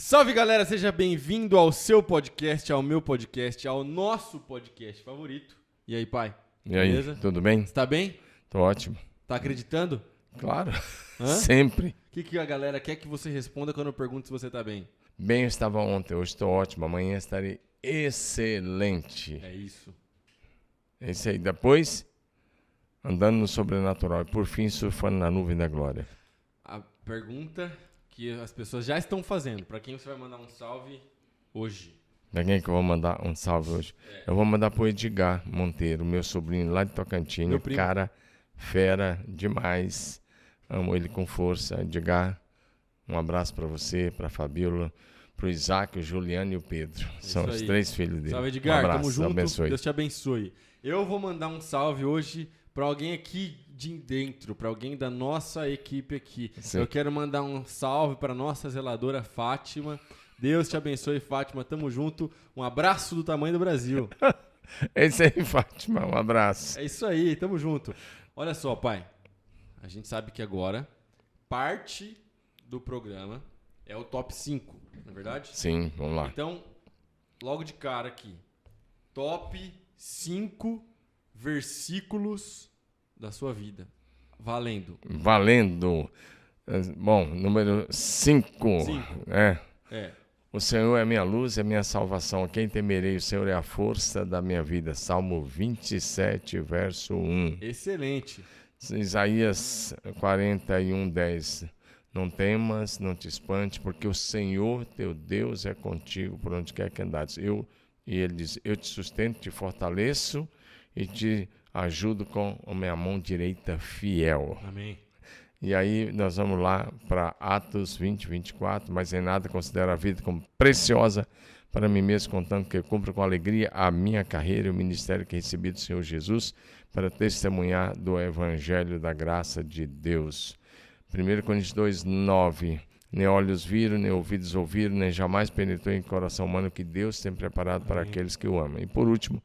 Salve galera, seja bem-vindo ao seu podcast, ao meu podcast, ao nosso podcast favorito. E aí, pai? E aí, beleza? tudo bem? Você tá bem? Tô ótimo. Tá acreditando? Claro, Hã? sempre. O que a galera quer que você responda quando eu pergunto se você tá bem? Bem, eu estava ontem, hoje estou ótimo, amanhã estarei excelente. É isso. É isso aí. Depois, andando no sobrenatural e por fim surfando na nuvem da glória. A pergunta que as pessoas já estão fazendo, pra quem você vai mandar um salve hoje? Pra quem que eu vou mandar um salve hoje? Eu vou mandar pro Edgar Monteiro, meu sobrinho lá de Tocantins, Meu primo. cara fera demais. Amo ele com força. Edgar, um abraço pra você, pra Fabíola, pro Isaac, o Juliano e o Pedro. São Isso os aí. 3 filhos dele. Salve, Edgar. Um abraço, Tamo junto. abençoe. Deus te abençoe. Eu vou mandar um salve hoje pra alguém aqui de dentro, pra alguém da nossa equipe aqui. Sim. Eu quero mandar um salve pra nossa zeladora Fátima. Deus te abençoe, Fátima. Tamo junto. Um abraço do tamanho do Brasil. É isso aí, Fátima. Um abraço. É isso aí, tamo junto. Olha só, pai. A gente sabe que agora parte do programa é o top 5, não é verdade? Sim, vamos lá. Então, logo de cara aqui, top 5 versículos da sua vida. Valendo. Valendo. Bom, número 5. Cinco. É. O Senhor é minha luz, é minha salvação. A quem temerei? O Senhor é a força da minha vida. Salmo 27, verso 1. Excelente. Isaías 41, 10. Não temas, não te espante, porque o Senhor teu Deus é contigo por onde quer que andares. E ele diz, eu te sustento, te fortaleço e te ajudo com a minha mão direita fiel. Amém. E aí nós vamos lá para Atos 20, 24. Mas em nada considero a vida como preciosa para mim mesmo, contando que eu cumpro com alegria a minha carreira e o ministério que recebi do Senhor Jesus para testemunhar do evangelho da graça de Deus. 1 Coríntios 2, 9. Nem olhos viram, nem ouvidos ouviram, nem jamais penetrou em coração humano que Deus tem preparado para aqueles que o amam. E por último,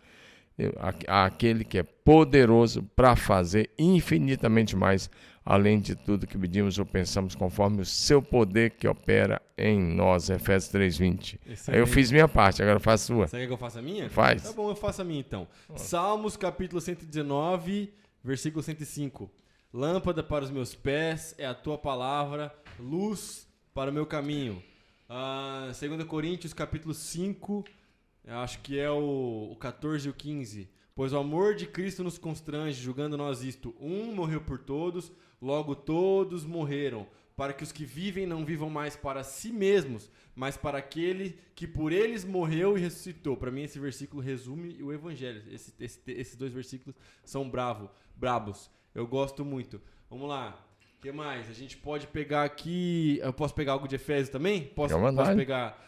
aquele que é poderoso para fazer infinitamente mais, além de tudo que pedimos ou pensamos, conforme o seu poder que opera em nós. Efésios 3:20. Aí eu fiz minha parte, agora faço a sua. Você quer que eu faça a minha? Faz. Tá bom, eu faço a minha então. Salmos capítulo 119, versículo 105. Lâmpada para os meus pés é a tua palavra, luz para o meu caminho. 2 Coríntios capítulo 5, eu acho que é o 14 e o 15. Pois o amor de Cristo nos constrange, julgando nós isto. Um morreu por todos, logo todos morreram, para que os que vivem não vivam mais para si mesmos, mas para aquele que por eles morreu e ressuscitou. Para mim esse versículo resume o evangelho. Esses dois versículos são brabos. Eu gosto muito. Vamos lá. O que mais? A gente pode pegar aqui... Eu posso pegar algo de Efésios também? Posso pegar...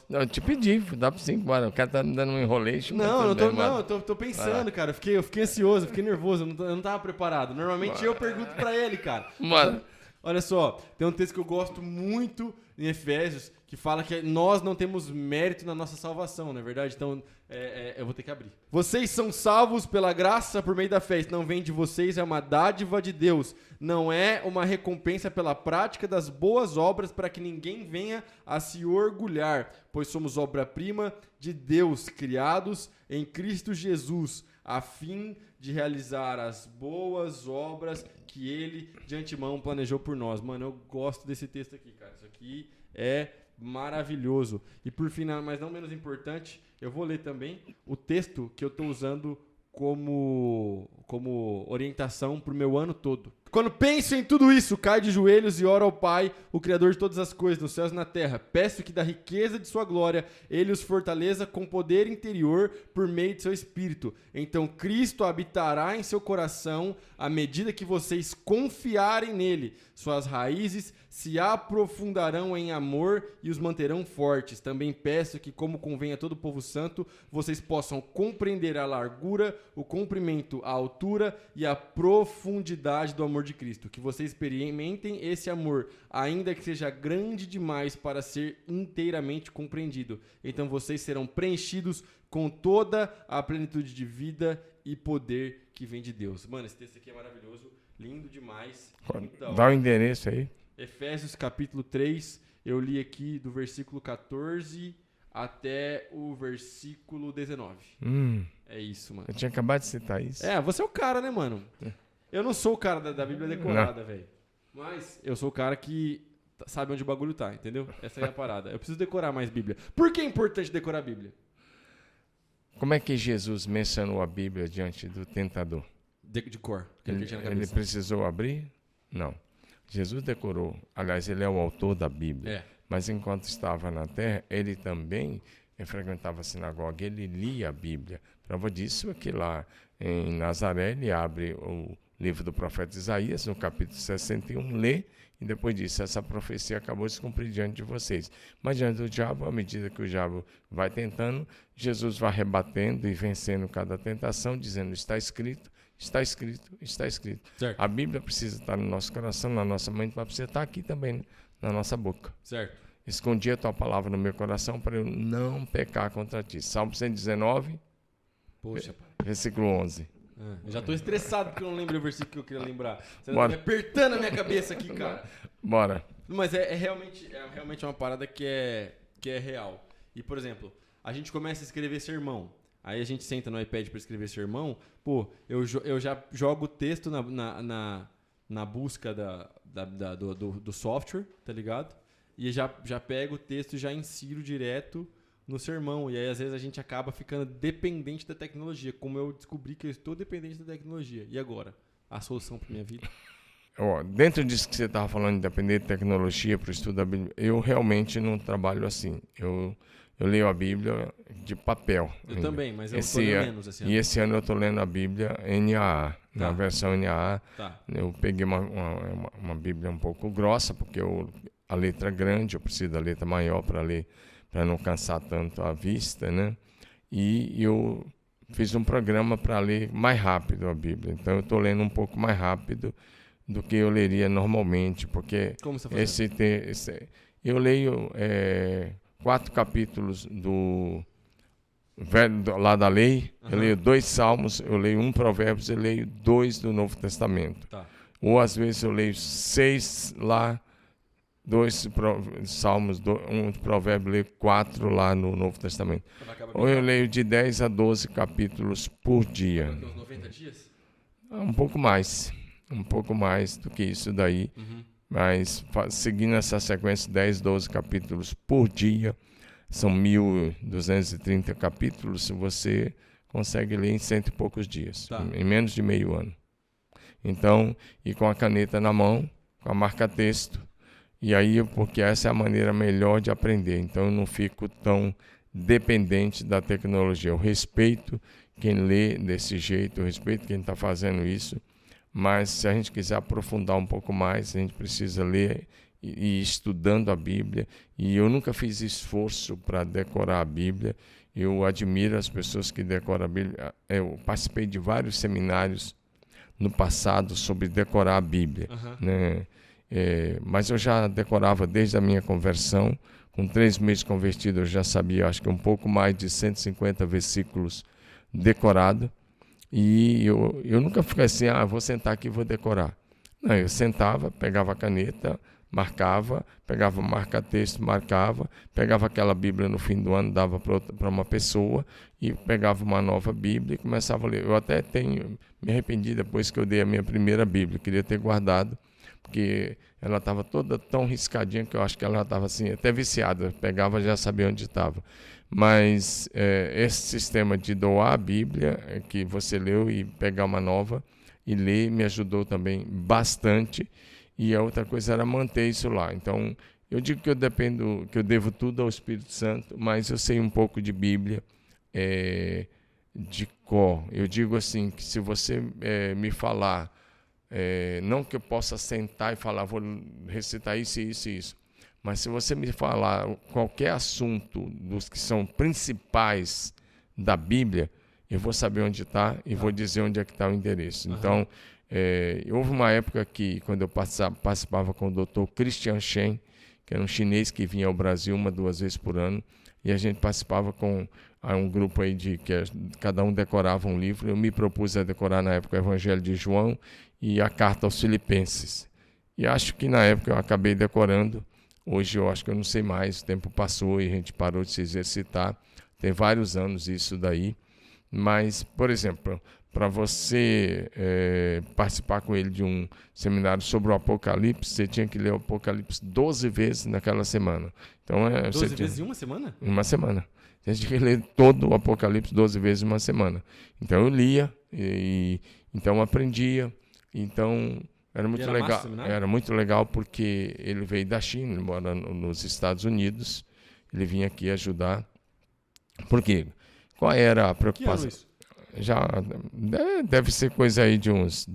Não, eu te pedi, dá para 5 horas. O cara tá me dando um enrolation. Não, eu tô pensando, cara. Eu fiquei ansioso, fiquei nervoso. Eu não tava preparado. Normalmente eu pergunto pra ele, cara. Mano. Olha só, tem um texto que eu gosto muito em Efésios, que fala que nós não temos mérito na nossa salvação, não é verdade? Então, eu vou ter que abrir. Vocês são salvos pela graça por meio da fé. Isso não vem de vocês, é uma dádiva de Deus. Não é uma recompensa pela prática das boas obras para que ninguém venha a se orgulhar, pois somos obra-prima de Deus, criados em Cristo Jesus, a fim de realizar as boas obras que Ele de antemão planejou por nós. Mano, eu gosto desse texto aqui, cara. Isso aqui é maravilhoso. E por final, mas não menos importante, eu vou ler também o texto que eu estou usando como orientação para o meu ano todo. Quando penso em tudo isso, caio de joelhos e oro ao Pai, o Criador de todas as coisas, nos céus e na terra. Peço que da riqueza de sua glória, Ele os fortaleça com poder interior por meio de seu Espírito. Então Cristo habitará em seu coração à medida que vocês confiarem nele. Suas raízes se aprofundarão em amor e os manterão fortes. Também peço que, como convém a todo o povo santo, vocês possam compreender a largura, o comprimento, a altura e a profundidade do amor de Cristo. Que vocês experimentem esse amor, ainda que seja grande demais para ser inteiramente compreendido. Então vocês serão preenchidos com toda a plenitude de vida e poder que vem de Deus. Mano, esse texto aqui é maravilhoso, lindo demais. Dá o endereço aí. Efésios capítulo 3, eu li aqui do versículo 14 até o versículo 19. É isso, mano. Eu tinha acabado de citar isso. Você é o cara, né, mano? Eu não sou o cara da Bíblia decorada, velho. Mas eu sou o cara que sabe onde o bagulho tá, entendeu? Essa é a parada. Eu preciso decorar mais Bíblia. Por que é importante decorar a Bíblia? Como é que Jesus mencionou a Bíblia diante do tentador? De cor. Ele precisou abrir? Não. Jesus decorou. Aliás, ele é o autor da Bíblia. Mas enquanto estava na terra, ele também frequentava a sinagoga, ele lia a Bíblia. Prova disso é que lá em Nazaré ele abre o livro do profeta Isaías, no capítulo 61, lê, e depois disso essa profecia acabou de se cumprir diante de vocês. Mas diante do diabo, à medida que o diabo vai tentando, Jesus vai rebatendo e vencendo cada tentação, dizendo: está escrito, está escrito, está escrito. Certo. A Bíblia precisa estar no nosso coração, na nossa mente, mas precisa estar aqui também, na nossa boca. Certo. Escondi a tua palavra no meu coração para eu não pecar contra ti. Salmo 119, Poxa, pai. versículo 11. Eu já tô estressado porque eu não lembro o versículo que eu queria lembrar. Você Bora. tá me apertando a minha cabeça aqui, cara. Bora. Mas é realmente uma parada que é real. E, por exemplo, a gente começa a escrever sermão. Aí a gente senta no iPad para escrever sermão. Pô, eu já jogo o texto na busca do software, tá ligado? E já pego o texto e já insiro direto no sermão. E aí, às vezes, a gente acaba ficando dependente da tecnologia. Como eu descobri que eu estou dependente da tecnologia. E agora? A solução para minha vida? Dentro disso que você estava falando, de depender de tecnologia para o estudo da Bíblia, eu realmente não trabalho assim. Eu leio a Bíblia de papel. Eu também, mas eu estou lendo menos esse ano. E esse ano eu estou lendo a Bíblia NAA, na versão NAA. Tá. Eu peguei uma Bíblia um pouco grossa, porque a letra é grande, eu preciso da letra maior para ler, para não cansar tanto a vista, né? E eu fiz um programa para ler mais rápido a Bíblia. Então eu estou lendo um pouco mais rápido do que eu leria normalmente, porque como você faz? Eu leio 4 capítulos lá da lei, eu leio 2 salmos, eu leio 1 provérbios, eu leio 2 do Novo Testamento. Tá. Ou às vezes eu leio 6 lá, 2 salmos, 1 provérbio, leio 4 lá no Novo Testamento. Ou eu leio de 10 a 12 capítulos por dia. Uns 90 dias? Um pouco mais do que isso daí. Mas seguindo essa sequência, 10, 12 capítulos por dia, são 1.230 capítulos, você consegue ler em 100 e poucos dias, em menos de meio ano. Então, e com a caneta na mão, com a marca-texto, e aí, porque essa é a maneira melhor de aprender, então eu não fico tão dependente da tecnologia. Eu respeito quem lê desse jeito, eu respeito quem está fazendo isso, mas se a gente quiser aprofundar um pouco mais, a gente precisa ler e ir estudando a Bíblia. E eu nunca fiz esforço para decorar a Bíblia. Eu admiro as pessoas que decoram a Bíblia. Eu participei de vários seminários no passado sobre decorar a Bíblia, né? Mas eu já decorava desde a minha conversão. Com 3 meses convertido, eu já sabia, acho que um pouco mais de 150 versículos decorados. E eu nunca fiquei assim, vou sentar aqui e vou decorar. Não, eu sentava, pegava a caneta, marcava, pegava o marca-texto, marcava, pegava aquela Bíblia no fim do ano, dava para uma pessoa e pegava uma nova Bíblia e começava a ler. Eu até me arrependi depois que eu dei a minha primeira Bíblia, queria ter guardado, porque ela estava toda tão riscadinha que eu acho que ela estava assim, até viciada, pegava e já sabia onde estava. Mas esse sistema de doar a Bíblia, que você leu e pegar uma nova e ler, me ajudou também bastante. E a outra coisa era manter isso lá. Então, eu digo que eu devo tudo ao Espírito Santo, mas eu sei um pouco de Bíblia de cor. Eu digo assim, que se você me falar, não que eu possa sentar e falar, vou recitar isso, isso e isso, mas se você me falar qualquer assunto dos que são principais da Bíblia, eu vou saber onde está e vou dizer onde é que está o endereço. Então, houve uma época que, quando eu participava com o Dr. Christian Shen, que era um chinês que vinha ao Brasil 1, 2 vezes por ano, e a gente participava com um grupo aí cada um decorava um livro. Eu me propus a decorar na época o Evangelho de João e a Carta aos Filipenses. E acho que na época eu acabei decorando. Hoje eu acho que eu não sei mais, o tempo passou e a gente parou de se exercitar. Tem vários anos isso daí. Mas, por exemplo, para você participar com ele de um seminário sobre o Apocalipse, você tinha que ler o Apocalipse 12 vezes naquela semana. Então, 12 vezes em uma semana? Uma semana. Você tinha que ler todo o Apocalipse 12 vezes em uma semana. Então eu lia, então aprendia. Então era muito legal. Era muito legal porque ele veio da China, ele mora nos Estados Unidos. Ele vinha aqui ajudar. Por quê? Qual era a preocupação? Que ano isso? Já deve ser coisa aí de uns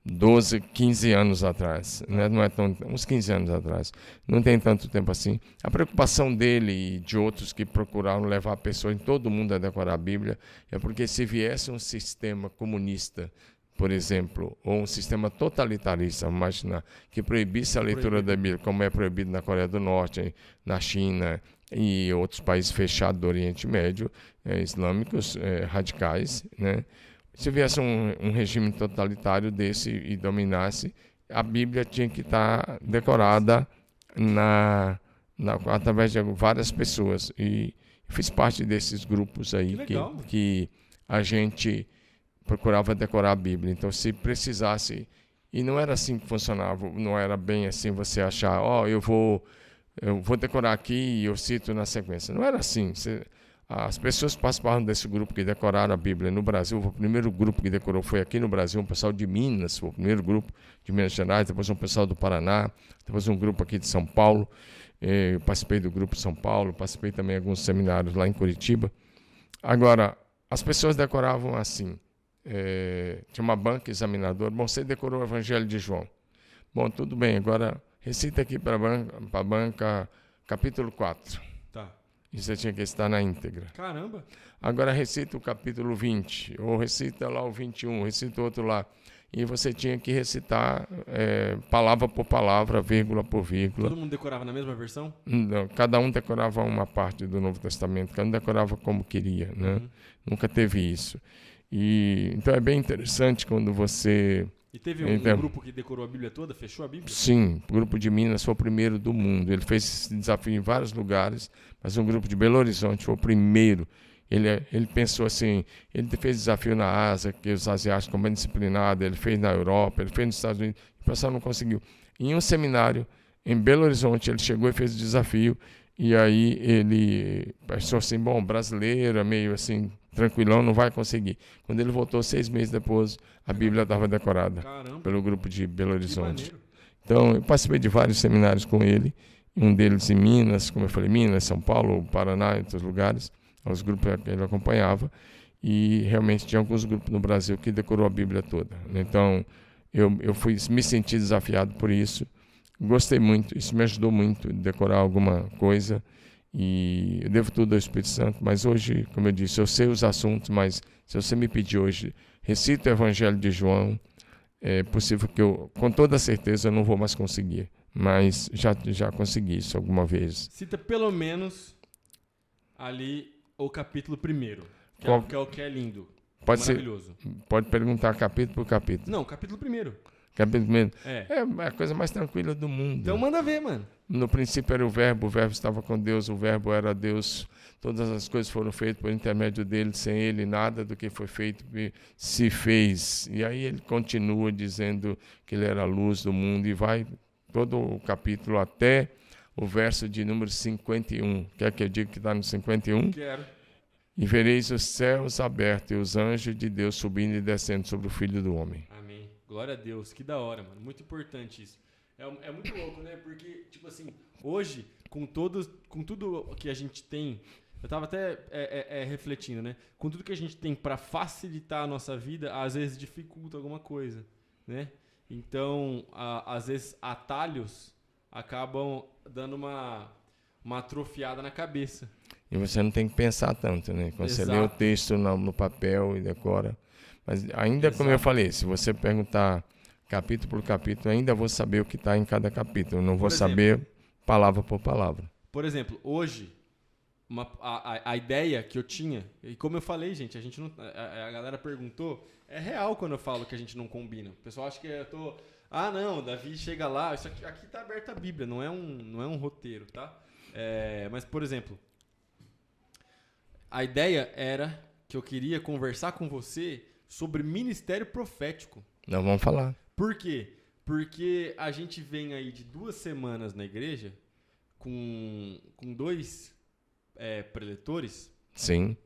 12, 15 anos atrás, né? Não é tão, uns 15 anos atrás. Não tem tanto tempo assim. A preocupação dele e de outros que procuraram levar a pessoa em todo mundo a decorar a Bíblia é porque se viesse um sistema comunista, por exemplo, ou um sistema totalitarista, imaginar, que proibisse a leitura da Bíblia, como é proibido na Coreia do Norte, na China e outros países fechados do Oriente Médio, islâmicos, radicais, né? Se viesse um regime totalitário desse e dominasse, a Bíblia tinha que estar decorada através de várias pessoas. E fiz parte desses grupos aí que a gente procurava decorar a Bíblia. Então, se precisasse, e não era assim que funcionava, não era bem assim você achar, eu vou decorar aqui e eu cito na sequência. Não era assim. As pessoas que participaram desse grupo que decoraram a Bíblia no Brasil, o primeiro grupo que decorou foi aqui no Brasil, um pessoal de Minas, foi o primeiro grupo de Minas Gerais, depois um pessoal do Paraná, depois um grupo aqui de São Paulo. Eu participei do grupo de São Paulo, participei também de alguns seminários lá em Curitiba. Agora, as pessoas decoravam assim. Tinha uma banca examinadora. Bom, você decorou o Evangelho de João. Bom, tudo bem, agora recita aqui para a banca capítulo 4. Tá. E você tinha que estar na íntegra. Caramba! Agora recita o capítulo 20, ou recita lá o 21, recita outro lá. E você tinha que recitar palavra por palavra, vírgula por vírgula. Todo mundo decorava na mesma versão? Não, cada um decorava uma parte do Novo Testamento, cada um decorava como queria, né? Uhum. Nunca teve isso. Então é bem interessante quando você... E teve um grupo que decorou a Bíblia toda, fechou a Bíblia? Sim, o grupo de Minas foi o primeiro do mundo. Ele fez esse desafio em vários lugares, mas um grupo de Belo Horizonte foi o primeiro. Ele pensou assim, ele fez desafio na Ásia, que os asiáticos ficam bem disciplinados, ele fez na Europa, ele fez nos Estados Unidos, o pessoal não conseguiu. Em um seminário em Belo Horizonte, ele chegou e fez o desafio, e aí ele pensou assim, bom, brasileiro, é meio assim, tranquilão, não vai conseguir. Quando ele voltou 6 meses depois, a Bíblia estava decorada. Caramba, pelo grupo de Belo Horizonte. que maneiro. Então, eu participei de vários seminários com ele, um deles em Minas, como eu falei, Minas, São Paulo, Paraná e outros lugares, os grupos que ele acompanhava, e realmente tinha alguns grupos no Brasil que decorou a Bíblia toda. Então, eu me senti desafiado por isso, gostei muito, isso me ajudou muito a decorar alguma coisa, e eu devo tudo ao Espírito Santo, mas hoje, como eu disse, eu sei os assuntos, mas se você me pedir hoje, recita o Evangelho de João, é possível que eu, com toda certeza, eu não vou mais conseguir, mas já consegui isso alguma vez. Cita pelo menos ali o capítulo 1º, que é o que é lindo, Pode maravilhoso. Pode perguntar capítulo por capítulo. Não, capítulo 1º. Capítulo 1. É a coisa mais tranquila do mundo. Então manda ver, mano. No princípio era o verbo estava com Deus, o verbo era Deus. Todas as coisas foram feitas por intermédio dele, sem ele nada do que foi feito se fez. E aí ele continua dizendo que ele era a luz do mundo e vai todo o capítulo até o verso de número 51. Quer que eu diga que está no 51? Quero. E vereis os céus abertos e os anjos de Deus subindo e descendo sobre o Filho do Homem. Amém. Glória a Deus. Que da hora, mano. Muito importante isso. É muito louco, né? Porque, tipo assim, hoje, com tudo que a gente tem, eu tava até refletindo, né? Com tudo que a gente tem para facilitar a nossa vida, às vezes dificulta alguma coisa, né? Então, às vezes, atalhos acabam dando uma atrofiada na cabeça. E você não tem que pensar tanto, né? Quando Exato. você lê o texto no papel e decora. Mas ainda, Exato. como eu falei, se você perguntar capítulo por capítulo, ainda vou saber o que está em cada capítulo. Não vou saber palavra por palavra. Por exemplo, hoje, a ideia que eu tinha, e como eu falei, gente, a gente não, a galera perguntou, é real quando eu falo que a gente não combina. O pessoal acha que eu tô... Ah, não, Davi chega lá, isso aqui tá aberta a Bíblia, não é um roteiro, tá? Mas, por exemplo, a ideia era que eu queria conversar com você sobre ministério profético. Não vamos falar. Por quê? Porque a gente vem aí de 2 semanas na igreja com 2 preletores Sim.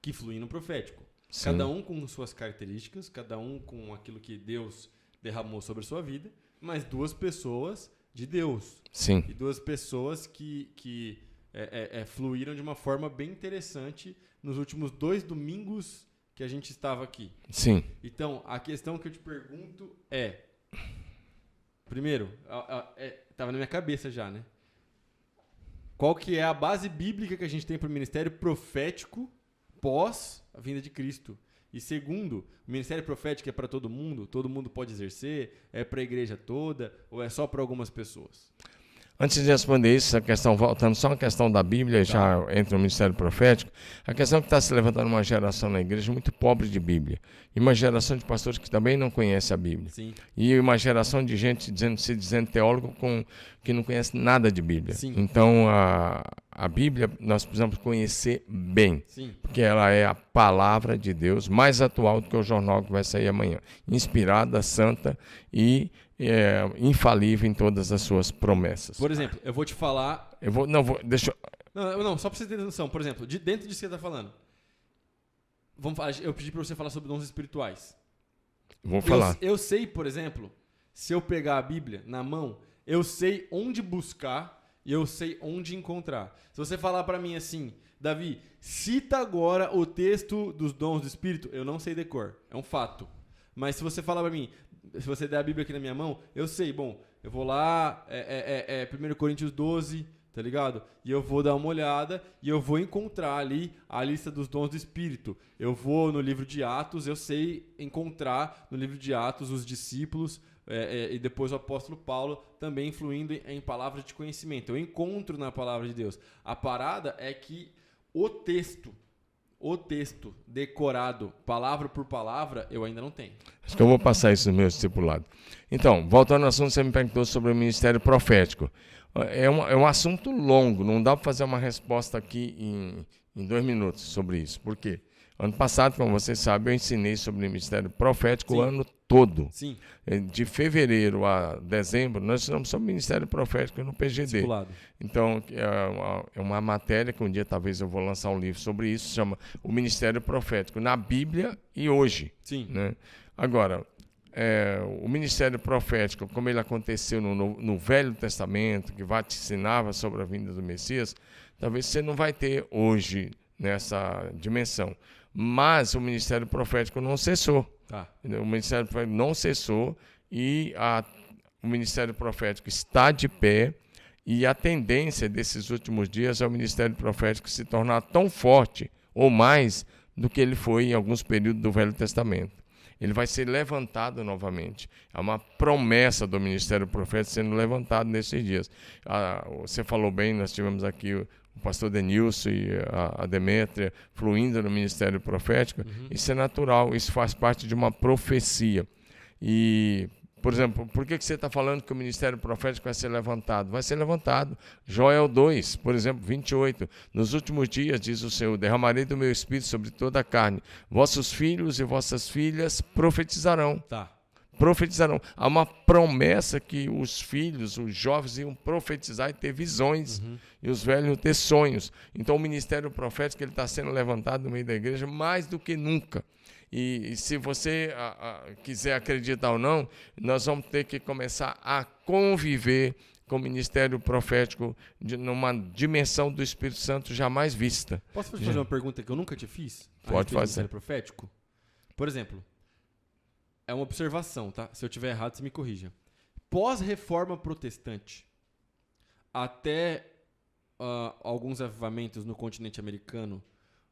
que fluem no profético. Sim. Cada um com suas características, cada um com aquilo que Deus derramou sobre a sua vida, mas 2 pessoas de Deus. Sim. E 2 pessoas que fluíram de uma forma bem interessante nos últimos 2 domingos que a gente estava aqui. Sim. Então, a questão que eu te pergunto é... Primeiro, estava na minha cabeça já, né? Qual que é a base bíblica que a gente tem para o ministério profético pós a vinda de Cristo? E segundo, o ministério profético é para todo mundo pode exercer, é para a igreja toda ou é só para algumas pessoas? Antes de responder isso, a questão, voltando só à questão da Bíblia, já entra no ministério profético, a questão que está se levantando uma geração na igreja muito pobre de Bíblia. E uma geração de pastores que também não conhece a Bíblia. Sim. E uma geração de gente se dizendo teólogo que não conhece nada de Bíblia. Sim. Então, a Bíblia nós precisamos conhecer bem. Sim. Porque ela é a palavra de Deus mais atual do que o jornal que vai sair amanhã. Inspirada, santa e infalível em todas as suas promessas. Por exemplo, eu vou te falar... Deixa eu... Não, só para você ter noção. Por exemplo, dentro disso que você está falando, eu pedi para você falar sobre dons espirituais. Vou falar. Eu sei, por exemplo, se eu pegar a Bíblia na mão, eu sei onde buscar e eu sei onde encontrar. Se você falar para mim assim, Davi, cita agora o texto dos dons do Espírito, eu não sei decor, é um fato. Mas se você falar para mim, se você der a Bíblia aqui na minha mão, eu sei, bom, eu vou lá, 1 Coríntios 12, tá ligado? E eu vou dar uma olhada e eu vou encontrar ali a lista dos dons do Espírito. Eu vou no livro de Atos, eu sei encontrar no livro de Atos os discípulos e depois o apóstolo Paulo também influindo em palavras de conhecimento. Eu encontro na palavra de Deus. A parada é que o texto decorado, palavra por palavra, eu ainda não tenho. Acho que eu vou passar isso no meu discipulado. Então, voltando ao assunto, você me perguntou sobre o ministério profético. É um assunto longo, não dá para fazer uma resposta aqui em 2 minutos sobre isso. Por quê? Ano passado, como vocês sabem, eu ensinei sobre o ministério profético Sim. o ano todo. Sim. De fevereiro a dezembro, nós ensinamos sobre o ministério profético no PGD. Discipulado. Então, é uma matéria que um dia talvez eu vou lançar um livro sobre isso, chama O Ministério Profético, na Bíblia e hoje. Sim. Né? Agora, o ministério profético, como ele aconteceu no Velho Testamento, que vaticinava sobre a vinda do Messias, talvez você não vai ter hoje nessa dimensão. Mas o ministério profético não cessou. Tá. O ministério profético não cessou e o ministério profético está de pé. E a tendência desses últimos dias é o ministério profético se tornar tão forte ou mais do que ele foi em alguns períodos do Velho Testamento. Ele vai ser levantado novamente. É uma promessa do ministério profético sendo levantado nesses dias. Você falou bem, nós tivemos aqui o pastor Denilson e a Demétria fluindo no ministério profético. Uhum. Isso é natural, isso faz parte de uma profecia. E, por exemplo, por que você está falando que o ministério profético vai ser levantado? Vai ser levantado. Joel 2, por exemplo, 28. Nos últimos dias, diz o Senhor, derramarei do meu espírito sobre toda a carne. Vossos filhos e vossas filhas profetizarão. Tá. Profetizarão. Há uma promessa que os filhos, os jovens iam profetizar e ter visões. Uhum. E os velhos iam ter sonhos. Então o ministério profético ele está sendo levantado no meio da igreja mais do que nunca. E se você quiser acreditar ou não, nós vamos ter que começar a conviver com o ministério profético numa dimensão do Espírito Santo jamais vista. Posso fazer uma pergunta que eu nunca te fiz? Pode fazer. Ministério profético? Por exemplo, é uma observação, tá? Se eu estiver errado, você me corrija. Pós-reforma protestante, até alguns avivamentos no continente americano,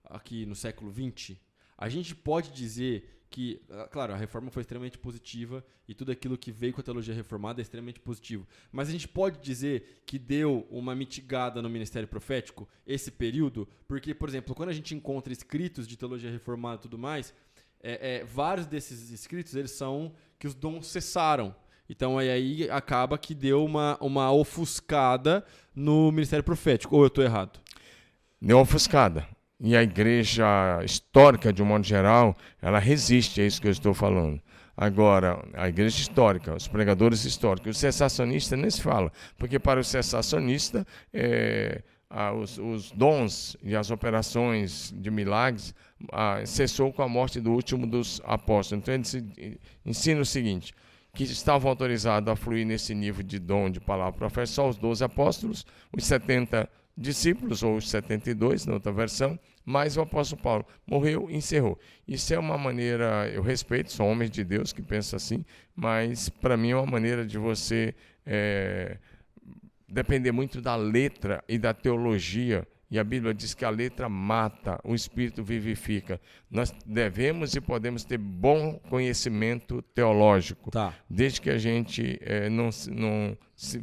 aqui no século XX, a gente pode dizer que, claro, a reforma foi extremamente positiva e tudo aquilo que veio com a teologia reformada é extremamente positivo. Mas a gente pode dizer que deu uma mitigada no ministério profético esse período? Porque, por exemplo, quando a gente encontra escritos de teologia reformada e tudo mais, vários desses escritos eles são que os dons cessaram. Então aí acaba que deu uma ofuscada no ministério profético. Ou eu estou errado? Deu uma ofuscada. E a igreja histórica, de um modo geral, ela resiste a isso que eu estou falando. Agora, a igreja histórica, os pregadores históricos, o cessacionista nem se fala, porque para o cessacionista, os dons e as operações de milagres cessou com a morte do último dos apóstolos. Então, ele ensina o seguinte, que estavam autorizados a fluir nesse nível de dom de palavra profética, só os 12 apóstolos, os 70 discípulos, ou os 72, na outra versão, mas o apóstolo Paulo morreu e encerrou. Isso é uma maneira, eu respeito, são homens de Deus que pensam assim, mas para mim é uma maneira de você depender muito da letra e da teologia. E a Bíblia diz que a letra mata, o Espírito vivifica. Nós devemos e podemos ter bom conhecimento teológico, desde que a gente não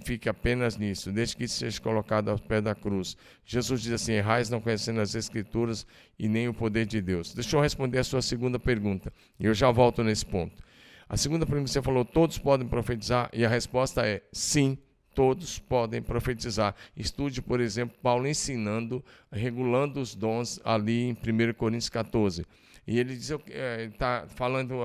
fique apenas nisso, desde que isso seja colocado ao pé da cruz. Jesus diz assim, errais não conhecendo as Escrituras e nem o poder de Deus. Deixa eu responder a sua segunda pergunta, e eu já volto nesse ponto. A segunda pergunta, você falou, todos podem profetizar? E a resposta é sim. Todos podem profetizar. Estude, por exemplo, Paulo ensinando, regulando os dons ali em 1 Coríntios 14. E ele está fazendo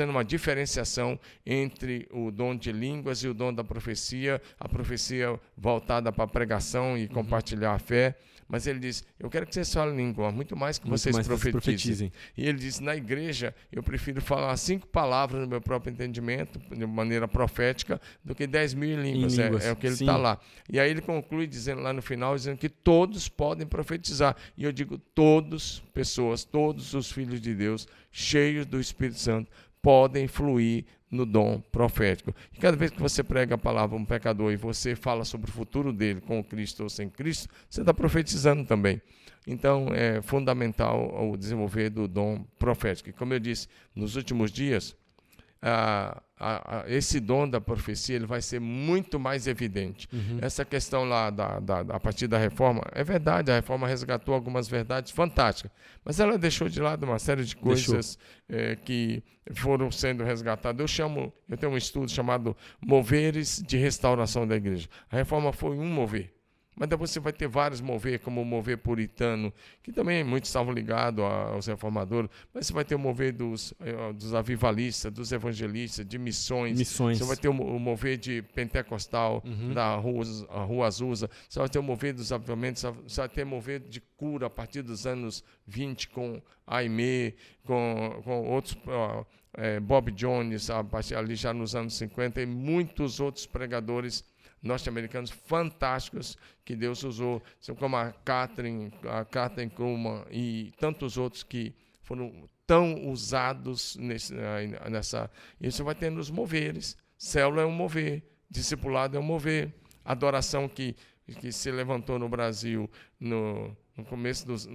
uma diferenciação entre o dom de línguas e o dom da profecia, a profecia voltada para a pregação e compartilhar a fé. Mas ele diz, eu quero que vocês falem língua, muito mais que vocês profetizem. E ele diz, na igreja, eu prefiro falar 5 palavras no meu próprio entendimento, de maneira profética, do que 10 mil em línguas. É o que ele está lá. E aí ele conclui dizendo lá no final, dizendo que todos podem profetizar. E eu digo, todos os filhos de Deus, cheios do Espírito Santo, podem fluir no dom profético. E cada vez que você prega a palavra a um pecador e você fala sobre o futuro dele com Cristo ou sem Cristo, você está profetizando também. Então, é fundamental o desenvolver do dom profético. E como eu disse, nos últimos dias, esse dom da profecia ele vai ser muito mais evidente. Essa questão lá a partir da reforma, é verdade, a reforma resgatou algumas verdades fantásticas, mas ela deixou de lado uma série de coisas que foram sendo resgatadas. Eu tenho um estudo chamado Moveres de Restauração da Igreja. A reforma foi um mover. Mas depois você vai ter vários mover, como o mover puritano, que também muitos estavam ligados aos reformadores, mas você vai ter o mover dos avivalistas, dos evangelistas, de missões. Você vai ter o mover de pentecostal, da Rua Azusa, você vai ter o mover dos avivamentos, você vai ter o mover de cura a partir dos anos 20 com Aimee, com outros... Bob Jones, ali já nos anos 50, e muitos outros pregadores norte-americanos fantásticos que Deus usou, como a Catherine Kuhlman e tantos outros que foram tão usados nessa. Isso vai ter nos moveres. Célula é um mover, discipulado é um mover, adoração que se levantou no Brasil no começo dos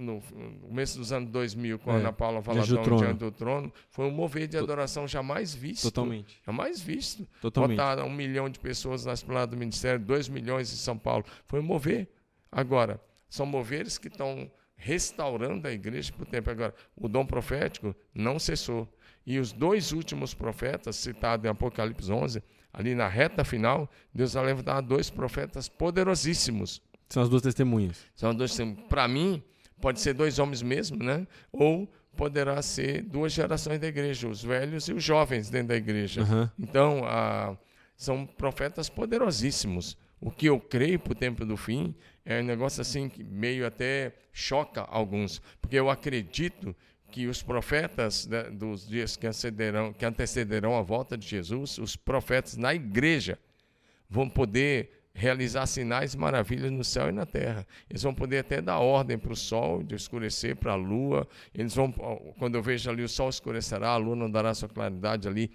anos 2000, com a Ana Paula Valadão diante do trono, foi um mover de adoração jamais visto. Totalmente. Jamais visto. Totalmente. Botaram 1 milhão de pessoas na esplanada do Ministério, 2 milhões em São Paulo. Foi um mover. Agora, são moveres que estão restaurando a igreja por tempo. Agora, o dom profético não cessou. E os 2 últimos profetas, citados em Apocalipse 11, ali na reta final, Deus vai levantar 2 profetas poderosíssimos. São as 2 testemunhas. São 2 testemunhas. Para mim, pode ser 2 homens mesmo, né? Ou poderá ser 2 gerações da igreja, os velhos e os jovens dentro da igreja. Então, são profetas poderosíssimos. O que eu creio para o tempo do fim é um negócio assim que meio até choca alguns, porque eu acredito que os profetas dos dias que antecederão a volta de Jesus, os profetas na igreja, vão poder realizar sinais e maravilhas no céu e na terra. Eles vão poder até dar ordem para o sol, de escurecer, para a lua. Eles vão, quando eu vejo ali o sol escurecerá, a lua não dará sua claridade ali.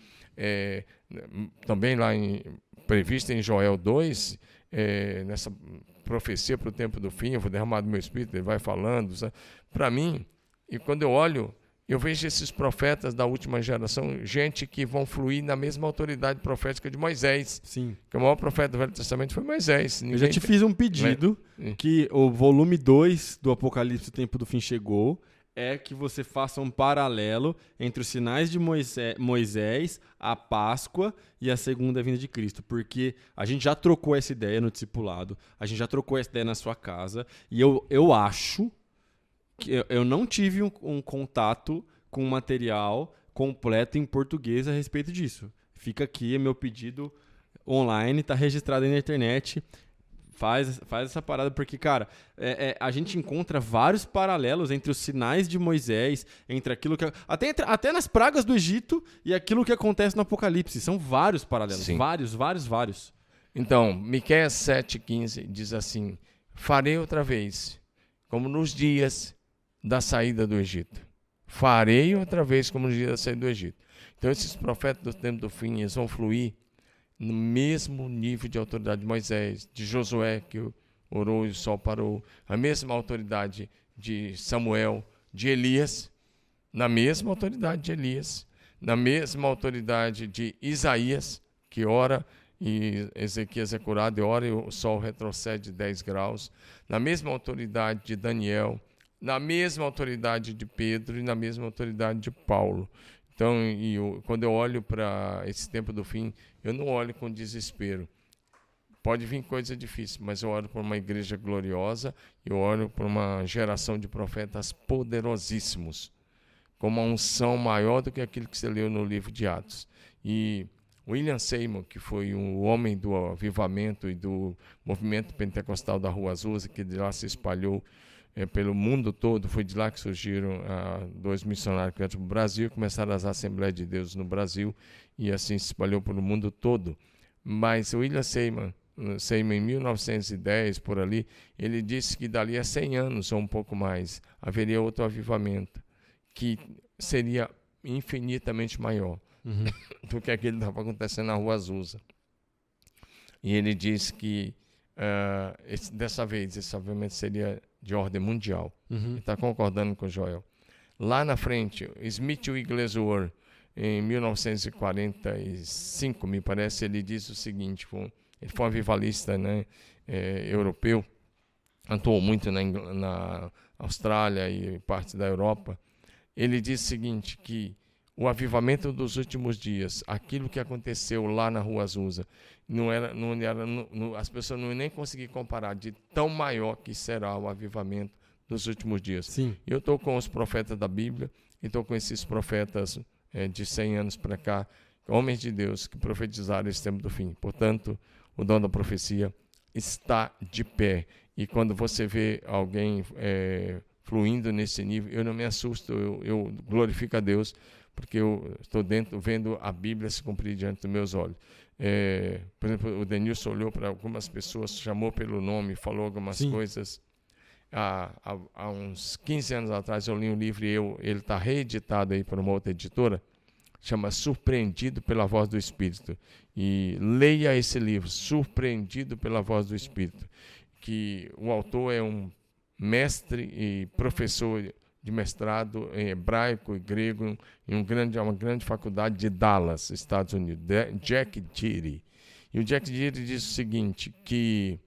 Também lá previsto em Joel 2, nessa profecia para o tempo do fim, eu vou derramar do meu espírito, ele vai falando. Para mim, e quando eu olho Eu vejo esses profetas da última geração, gente que vão fluir na mesma autoridade profética de Moisés. Sim. Que o maior profeta do Velho Testamento foi Moisés. Eu já te fiz um pedido que o volume 2 do Apocalipse, o Tempo do Fim chegou, é que você faça um paralelo entre os sinais de Moisés, a Páscoa e a segunda vinda de Cristo. Porque a gente já trocou essa ideia no discipulado, a gente já trocou essa ideia na sua casa, e eu acho que eu não tive um contato com um material completo em português a respeito disso. Fica aqui, é meu pedido online, está registrado aí na internet. Faz essa parada, porque, cara, a gente encontra vários paralelos entre os sinais de Moisés, entre aquilo que... Até nas pragas do Egito e aquilo que acontece no Apocalipse. São vários paralelos. Sim. Vários. Então, Miqueias 7,15 diz assim: farei outra vez, como nos dias da saída do Egito. Farei outra vez como nos dias da saída do Egito. Então, esses profetas do tempo do fim, eles vão fluir no mesmo nível de autoridade de Moisés, de Josué, que orou e o sol parou, a mesma autoridade de Samuel, de Elias, na mesma autoridade de Elias, na mesma autoridade de Isaías, que ora e Ezequias é curado e ora e o sol retrocede 10 graus, na mesma autoridade de Daniel, na mesma autoridade de Pedro e na mesma autoridade de Paulo. Então, quando eu olho para esse tempo do fim, eu não olho com desespero. Pode vir coisa difícil, mas eu olho para uma igreja gloriosa, eu olho para uma geração de profetas poderosíssimos, com uma unção maior do que aquilo que você leu no livro de Atos. E William Seymour, que foi um homem do avivamento e do movimento pentecostal da Rua Azusa, que de lá se espalhou pelo mundo todo, foi de lá que surgiram 2 missionários que vieram para o Brasil, começaram as Assembleias de Deus no Brasil, e assim se espalhou pelo mundo todo. Mas o William Seymour, em 1910, por ali, ele disse que dali a 100 anos, ou um pouco mais, haveria outro avivamento, que seria infinitamente maior do que aquele que estava acontecendo na Rua Azusa. E ele disse que dessa vez esse avivamento seria de ordem mundial. Ele está concordando com o Joel. Lá na frente, Smith Wigglesworth, em 1945, me parece, ele disse o seguinte, ele foi um avivalista, né, europeu, atuou muito na Austrália e parte da Europa. Ele disse o seguinte, que o avivamento dos últimos dias, aquilo que aconteceu lá na Rua Azusa, as pessoas não iam nem conseguir comparar de tão maior que será o avivamento dos últimos dias. Sim. Eu estou com os profetas da Bíblia, e estou com esses profetas de 100 anos para cá, homens de Deus que profetizaram esse tempo do fim. Portanto, o dom da profecia está de pé. E quando você vê alguém fluindo nesse nível, eu não me assusto, eu glorifico a Deus, porque eu estou vendo a Bíblia se cumprir diante dos meus olhos. Por exemplo, o Denilson olhou para algumas pessoas, chamou pelo nome, falou algumas coisas. Há uns 15 anos atrás eu li um livro, ele está reeditado aí por uma outra editora, chama Surpreendido pela Voz do Espírito. E leia esse livro, Surpreendido pela Voz do Espírito, que o autor é um mestre e professor de mestrado em hebraico e grego em uma grande faculdade de Dallas, Estados Unidos, Jack Deere. E o Jack Deere diz o seguinte, que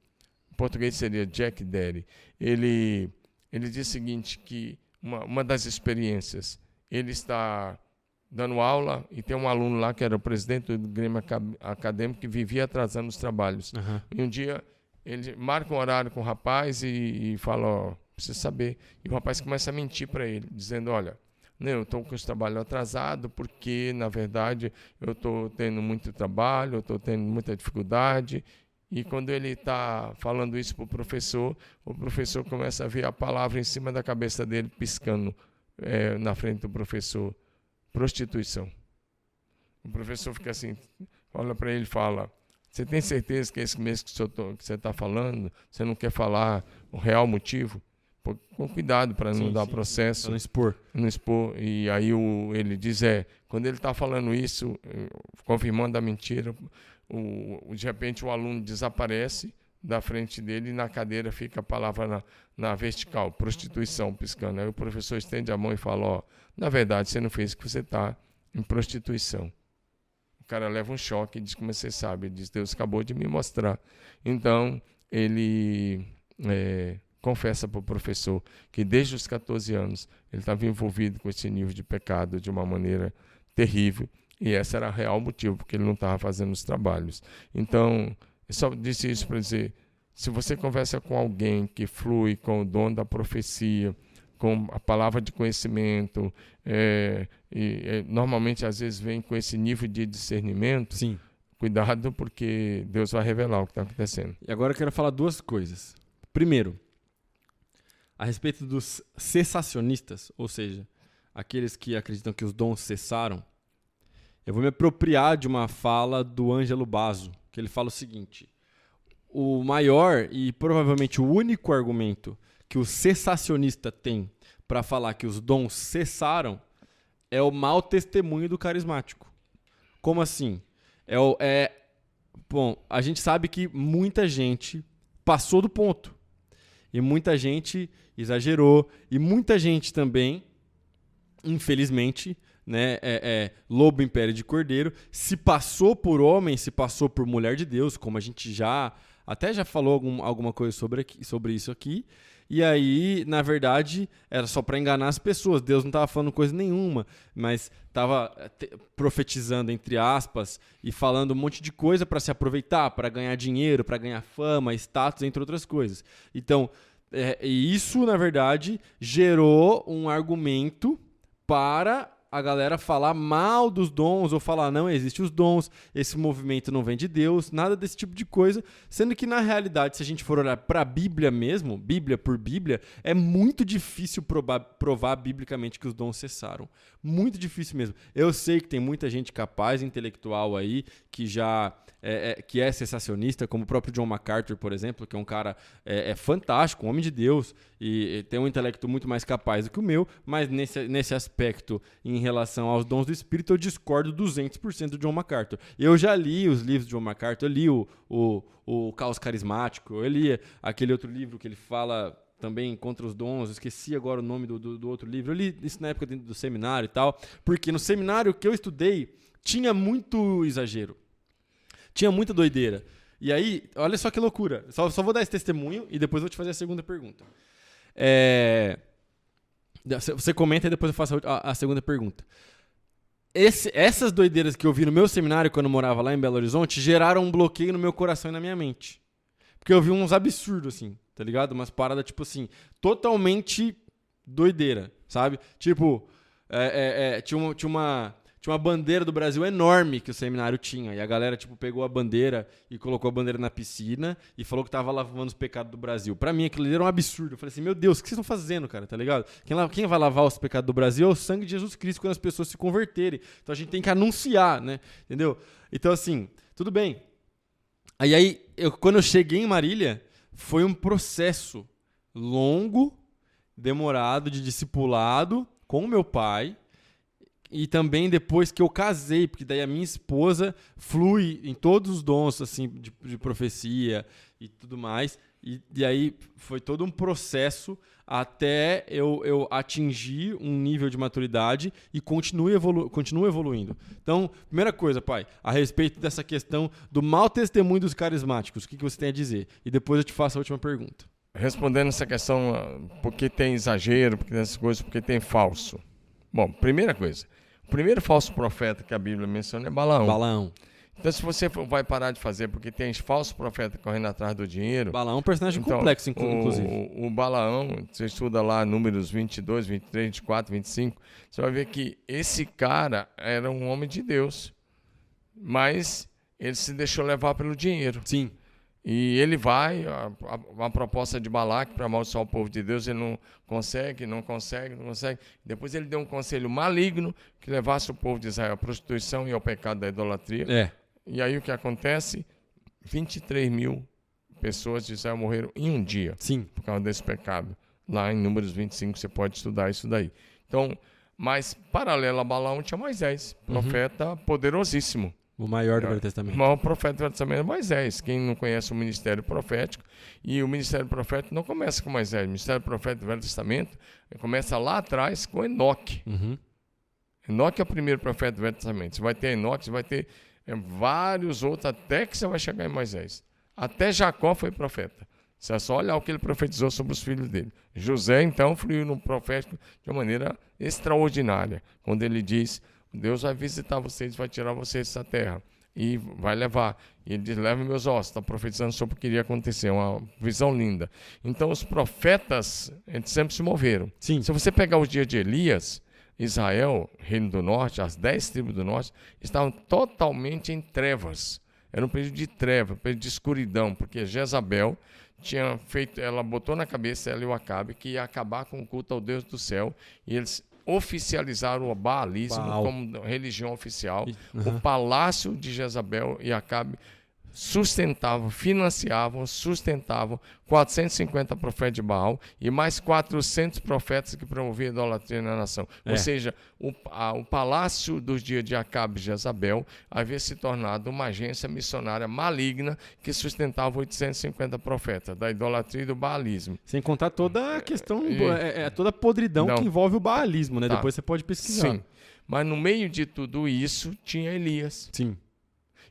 em português seria Jack Deere. Ele diz o seguinte, que uma das experiências, ele está dando aula e tem um aluno lá que era o presidente do Grêmio Acadêmico que vivia atrasando os trabalhos. E um dia ele marca um horário com o rapaz e fala, precisa saber. E o rapaz começa a mentir para ele, dizendo, olha, eu estou com os trabalhos atrasados porque, na verdade, eu estou tendo muito trabalho, eu estou tendo muita dificuldade. E quando ele está falando isso para o professor começa a ver a palavra em cima da cabeça dele, piscando na frente do professor. Prostituição. O professor fica assim, olha para ele e fala, você tem certeza que é isso mesmo que você está falando? Você não quer falar o real motivo? Com cuidado para não dar processo. Para não expor. Não expor. E aí ele diz, quando ele está falando isso, confirmando a mentira, de repente o aluno desaparece, da frente dele e na cadeira fica a palavra na vertical, prostituição, piscando. Aí o professor estende a mão e fala, ó, na verdade você não fez que você está em prostituição. O cara leva um choque e diz, como você sabe? Ele diz, Deus acabou de me mostrar. Então, ele confessa para o professor que desde os 14 anos ele estava envolvido com esse nível de pecado de uma maneira terrível. E esse era o real motivo, porque ele não estava fazendo os trabalhos. Então, eu só disse isso para dizer, se você conversa com alguém que flui com o dom da profecia, com a palavra de conhecimento, normalmente às vezes vem com esse nível de discernimento, Sim. Cuidado porque Deus vai revelar o que está acontecendo. E agora eu quero falar duas coisas. Primeiro, a respeito dos cessacionistas, ou seja, aqueles que acreditam que os dons cessaram, eu vou me apropriar de uma fala do Ângelo Basso, que ele fala o seguinte: o maior e provavelmente o único argumento que o cessacionista tem para falar que os dons cessaram é o mau testemunho do carismático. Como assim? Bom, a gente sabe que muita gente passou do ponto. E muita gente exagerou. E muita gente também, infelizmente, né, lobo em pele de cordeiro, se passou por homem, se passou por mulher de Deus, como a gente já falou alguma coisa sobre isso aqui. E aí, na verdade, era só para enganar as pessoas. Deus não estava falando coisa nenhuma, mas estava profetizando, entre aspas, e falando um monte de coisa para se aproveitar, para ganhar dinheiro, para ganhar fama, status, entre outras coisas. Então, e isso, na verdade, gerou um argumento para a galera falar mal dos dons ou falar não existem os dons, esse movimento não vem de Deus, nada desse tipo de coisa, sendo que na realidade, se a gente for olhar para a Bíblia mesmo, Bíblia por Bíblia, é muito difícil provar biblicamente que os dons cessaram. Muito difícil mesmo. Eu sei que tem muita gente capaz, intelectual aí, que já que é sensacionista, como o próprio John MacArthur, por exemplo, que é um cara fantástico, um homem de Deus, e tem um intelecto muito mais capaz do que o meu, mas nesse aspecto, em relação aos dons do Espírito, eu discordo 200% do John MacArthur. Eu já li os livros de John MacArthur, eu li o Caos Carismático, eu li aquele outro livro que ele fala também contra os dons, eu esqueci agora o nome do outro livro, eu li isso na época do seminário e tal, porque no seminário que eu estudei, tinha muito exagero. Tinha muita doideira. E aí, olha só que loucura. Só vou dar esse testemunho e depois vou te fazer a segunda pergunta. Você comenta e depois eu faço a segunda pergunta. Essas doideiras que eu vi no meu seminário quando eu morava lá em Belo Horizonte geraram um bloqueio no meu coração e na minha mente. Porque eu vi uns absurdos, assim, tá ligado? Umas paradas, tipo assim, totalmente doideira, sabe? Tipo, tinha uma bandeira do Brasil enorme que o seminário tinha. E a galera, tipo, pegou a bandeira e colocou a bandeira na piscina e falou que tava lavando os pecados do Brasil. Pra mim, aquilo ali era um absurdo. Eu falei assim, meu Deus, o que vocês estão fazendo, cara? Tá ligado? Quem vai lavar os pecados do Brasil é o sangue de Jesus Cristo quando as pessoas se converterem. Então a gente tem que anunciar, né? Entendeu? Então, assim, tudo bem. Aí quando eu cheguei em Marília, foi um processo longo, demorado, de discipulado com o meu pai. E também depois que eu casei, porque daí a minha esposa flui em todos os dons assim, de profecia e tudo mais. E aí foi todo um processo até eu atingir um nível de maturidade e continuo evoluindo. Então, primeira coisa, pai, a respeito dessa questão do mau testemunho dos carismáticos, o que você tem a dizer? E depois eu te faço a última pergunta. Respondendo essa questão, por que tem exagero, por que tem essas coisas, por que tem falso? Bom, primeira coisa, o primeiro falso profeta que a Bíblia menciona é Balaão. Então, se você vai parar de fazer porque tem falso profeta correndo atrás do dinheiro... Balaão é um personagem complexo, inclusive. O Balaão, você estuda lá números 22, 23, 24, 25, você vai ver que esse cara era um homem de Deus, mas ele se deixou levar pelo dinheiro. Sim. E ele vai, a proposta de Balaque para amaldiçoar o povo de Deus, ele não consegue. Depois ele deu um conselho maligno que levasse o povo de Israel à prostituição e ao pecado da idolatria. E aí o que acontece? 23 mil pessoas de Israel morreram em um dia. Sim. Por causa desse pecado. Lá em Números 25 você pode estudar isso daí. Então, mas paralelo a Balaão tinha Moisés, profeta poderosíssimo. O maior do Velho O Testamento. maior profeta do Velho Testamento é Moisés. Quem não conhece o ministério profético, e o ministério profético não começa com Moisés. O ministério profético do Velho Testamento começa lá atrás com Enoque. Uhum. Enoque é o primeiro profeta do Velho Testamento. Você vai ter Enoque, você vai ter vários outros, até que você vai chegar em Moisés. Até Jacó foi profeta. Você é só olhar o que ele profetizou sobre os filhos dele. José, então, fluiu no profético de uma maneira extraordinária, quando ele diz: Deus vai visitar vocês, vai tirar vocês dessa terra e vai levar. E ele diz: leve meus ossos. Está profetizando sobre o que iria acontecer, uma visão linda. Então, os profetas, eles sempre se moveram. Sim. Se você pegar os dias de Elias, Israel, reino do norte, as 10 tribos do norte, estavam totalmente em trevas. Era um período de treva, um período de escuridão, porque Jezabel tinha feito, ela botou na cabeça, ela e o Acabe, que ia acabar com o culto ao Deus do céu, e eles oficializaram o baalismo como religião oficial. O palácio de Jezabel e Acabe sustentavam, financiavam, sustentavam 450 profetas de Baal e mais 400 profetas que promoviam a idolatria na nação. Ou seja, o palácio dos dias de Acabe e Jezabel havia se tornado uma agência missionária maligna que sustentava 850 profetas da idolatria e do baalismo. Sem contar toda a questão, toda a podridão que envolve o baalismo, né? Depois você pode pesquisar. Sim, mas no meio de tudo isso tinha Elias. Sim.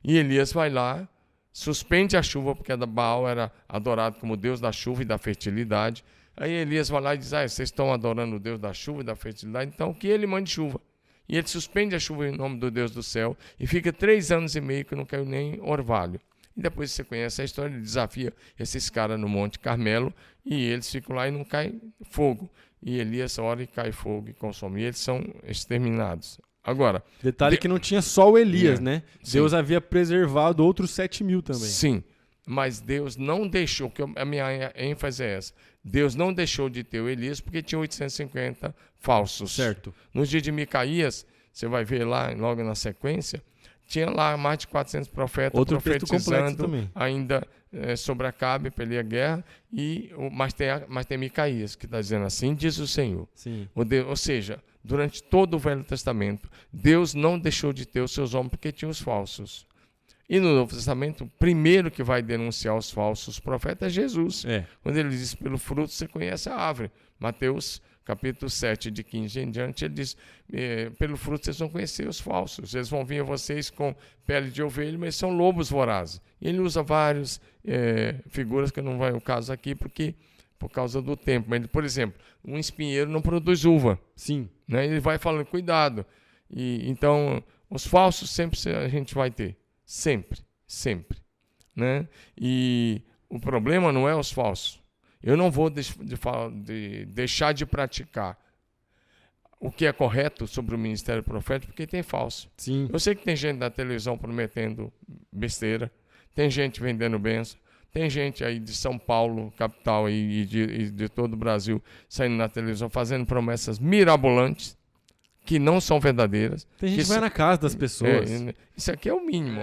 E Elias vai lá, suspende a chuva, porque Baal era adorado como Deus da chuva e da fertilidade. Aí Elias vai lá e diz: vocês estão adorando o Deus da chuva e da fertilidade, então que ele mande chuva. E ele suspende a chuva em nome do Deus do céu e fica 3 anos e meio que não caiu nem orvalho. E depois você conhece a história, ele desafia esses caras no Monte Carmelo e eles ficam lá e não cai fogo. E Elias ora e cai fogo e consome. E eles são exterminados. Agora, detalhe que não tinha só o Elias, né? Sim. Deus havia preservado outros 7.000 também. Sim, mas Deus não deixou, que a minha ênfase é essa, Deus não deixou de ter o Elias porque tinha 850 falsos. Certo. Nos dias de Micaías, você vai ver lá, logo na sequência, tinha lá mais de 400 profetas outro profetizando ainda sobre Acabe, pela guerra, mas tem Micaías, que está dizendo: assim diz o Senhor. Sim. Ou seja, durante todo o Velho Testamento, Deus não deixou de ter os seus homens porque tinha os falsos. E no Novo Testamento, o primeiro que vai denunciar os falsos profetas é Jesus. Quando ele diz: pelo fruto você conhece a árvore. Mateus capítulo 7, de 15 em diante, ele diz: pelo fruto vocês vão conhecer os falsos. Eles vão vir a vocês com pele de ovelha, mas são lobos vorazes. E ele usa várias figuras, que não vai o caso aqui, por causa do tempo. Mas, por exemplo, um espinheiro não produz uva. Sim. Né? Ele vai falando: cuidado. Então, os falsos sempre a gente vai ter. Sempre. Sempre. Né? E o problema não é os falsos. Eu não vou deixar de praticar o que é correto sobre o ministério profético, porque tem falso. Sim. Eu sei que tem gente na televisão prometendo besteira, tem gente vendendo bênção, tem gente aí de São Paulo, capital, e de todo o Brasil, saindo na televisão fazendo promessas mirabolantes, que não são verdadeiras. Tem gente que vai na casa das pessoas. Isso aqui é o mínimo,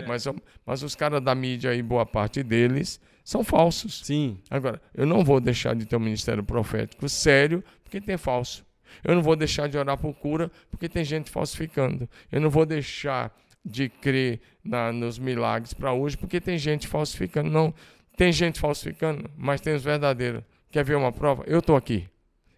mas os caras da mídia aí, boa parte deles, são falsos. Sim. Agora, eu não vou deixar de ter um ministério profético sério, porque tem falso. Eu não vou deixar de orar por cura, porque tem gente falsificando. Eu não vou deixar de crer nos milagres para hoje, porque tem gente falsificando. Não, tem gente falsificando, mas tem os verdadeiros. Quer ver uma prova? Eu estou aqui.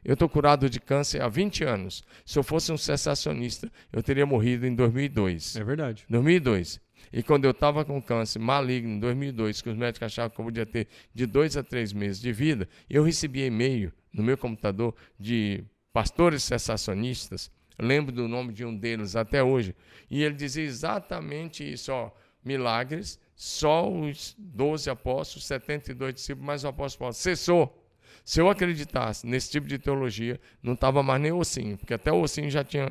Eu estou curado de câncer há 20 anos. Se eu fosse um cessacionista, eu teria morrido em 2002. É verdade. 2002. E quando eu estava com câncer maligno em 2002, que os médicos achavam que eu podia ter de 2 a 3 meses de vida, eu recebi e-mail no meu computador de pastores cessacionistas. Eu lembro do nome de um deles até hoje. E ele dizia exatamente isso: milagres, só os 12 apóstolos, 72 discípulos, mais o apóstolo Paulo. Cessou. Se eu acreditasse nesse tipo de teologia, não estava mais nem ossinho, porque até o ossinho já tinha